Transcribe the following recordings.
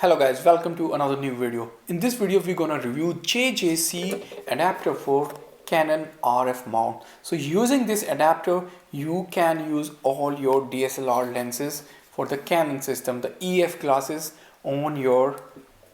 Hello guys, welcome to another new video. In this video we're gonna review JJC adapter for Canon RF mount. So using this adapter you can use all your DSLR lenses for the Canon system, the EF glasses on your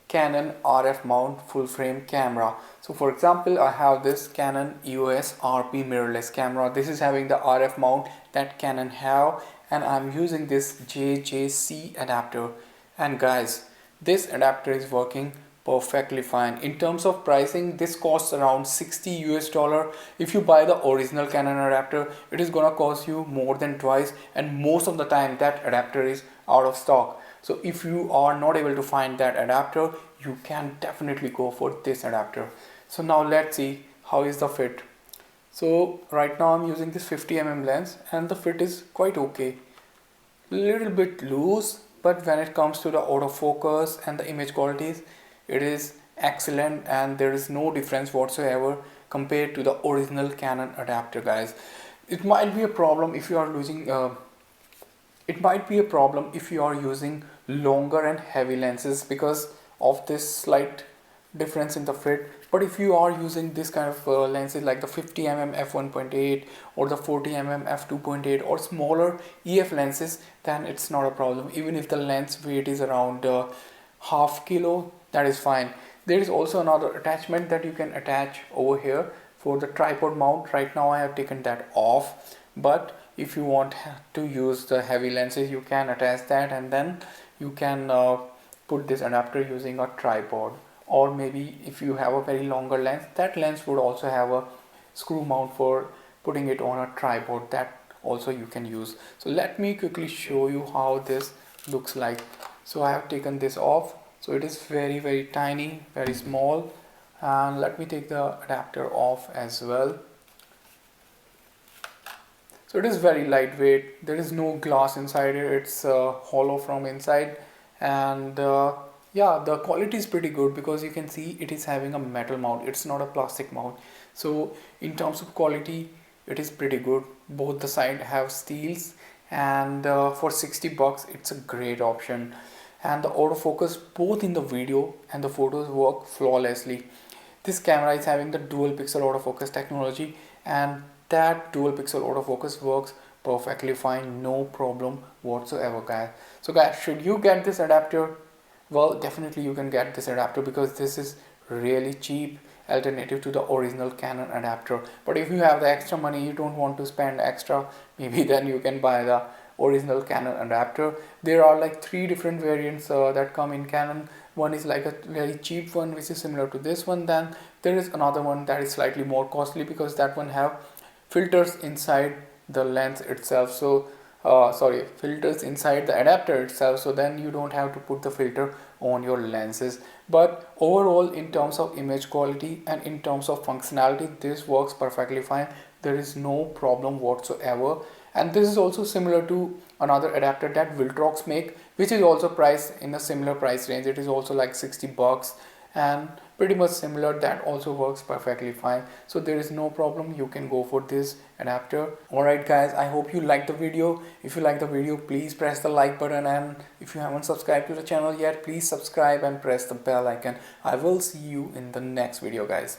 Canon RF mount full frame camera. So for example, I have this Canon EOS-R mirrorless camera. This is having the RF mount that Canon have, and I'm using this JJC adapter. And guys, this adapter is working perfectly fine. In terms of pricing, this costs around 60 US dollar. If you buy the original Canon adapter, it is gonna cost you more than twice, and most of the time that adapter is out of stock. So if you are not able to find that adapter, you can definitely go for this adapter. So now let's see how is the fit. So right now I'm using this 50 mm lens and the fit is quite okay. Little bit loose, but when it comes to the autofocus and the image qualities, it is excellent and there is no difference whatsoever compared to the original Canon adapter, guys. It might be a problem if you are using longer and heavy lenses because of this slight difference in the fit. But if you are using this kind of lenses like the 50 mm f1.8 or the 40 mm f2.8 or smaller EF lenses, then it's not a problem. Even if the lens weight is around half kilo, that is fine. There is also another attachment that you can attach over here for the tripod mount. Right now I have taken that off, but if you want to use the heavy lenses, you can attach that and then you can put this adapter using a tripod. Or maybe if you have a very longer lens, that lens would also have a screw mount for putting it on a tripod, that also you can use. So let me quickly show you how this looks like. So I have taken this off, so it is very tiny, very small, and let me take the adapter off as well. So it is very lightweight, there is no glass inside it, it's hollow from inside, and yeah, the quality is pretty good because you can see it is having a metal mount, it's not a plastic mount. So in terms of quality, it is pretty good. Both the side have steels, and for 60 bucks it's a great option. And the autofocus both in the video and the photos work flawlessly. This camera is having the dual pixel autofocus technology, and that dual pixel autofocus works perfectly fine, no problem whatsoever, guys. So guys, should you get this adapter? Well, definitely you can get this adapter because this is really cheap alternative to the original Canon adapter. But if you have the extra money, you don't want to spend extra, maybe then you can buy the original Canon adapter. There are like 3 different variants that come in Canon. One is like a very cheap one which is similar to this one. Then there is another one that is slightly more costly because that one have filters inside the lens itself. So filters inside the adapter itself, so then you don't have to put the filter on your lenses. But overall, in terms of image quality and in terms of functionality, this works perfectly fine. There is no problem whatsoever. And this is also similar to another adapter that Viltrox make, which is also priced in a similar price range. It is also like 60 bucks and pretty much similar, that also works perfectly fine. So there is no problem, you can go for this adapter. Alright guys, I hope you liked the video. If you like the video, please press the like button, and if you haven't subscribed to the channel yet, please subscribe and press the bell icon. I will see you in the next video, guys.